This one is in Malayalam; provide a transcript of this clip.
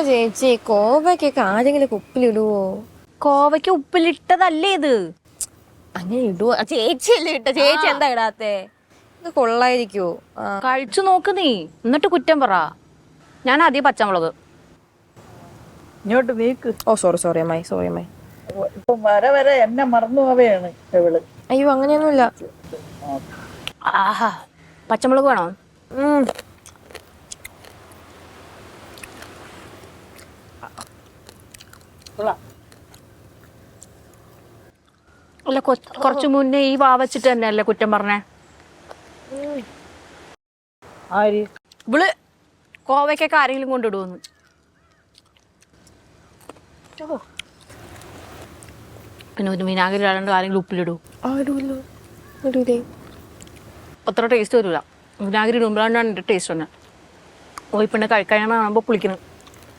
ചേച്ചി കോവയ്ക്കൊക്കെ ആരെങ്കിലും ഉപ്പിലിടുവോ? കോവയ്ക്ക് ഉപ്പിലിട്ടതല്ലേ ഇത്? അങ്ങനെ ഇടുവോ? ചേച്ചിയല്ലേ ഇട്ട, ചേച്ചി എന്താ ഇടാത്തെ? ഇത് കൊള്ളായിരിക്കുവോ? കഴിച്ചു നോക്ക് നീ, എന്നിട്ട് കുറ്റം പറ. ഞാൻ ആദ്യം പച്ചമുളക്. ഇങ്ങോട്ട് നീക്ക്. ഓ സോറി അമ്മായി, സോറി അമ്മായി. ഇപ്പൊ വരെ എന്നെ മറന്നു പോവുകയാണ് ഇവള്. അയ്യോ അങ്ങനെയൊന്നുമില്ല. ആഹാ, പച്ചമുളക് വേണോ? അല്ല, കുറച്ചു മുന്നേ ഈ വാവച്ചിട്ട് തന്നെയല്ലേ കുറ്റം പറഞ്ഞേ? ആര്? ഇവള് കോവയ്ക്കൊക്കെ ആരെങ്കിലും കൊണ്ടിടുവന്ന്. പിന്നെ ഒരു വിനാഗിരി ഇടാണ്ട് ആരെങ്കിലും ഉപ്പിലിടൂ? അത്ര ടേസ്റ്റ് വരില്ല. വിനാഗിരി ഇടുമ്പോഴാണ് ടേസ്റ്റ് തന്നെ. ഓ, പിന്നെ കഴിക്കാനാകുമ്പോൾ പുളിക്കുന്നത്.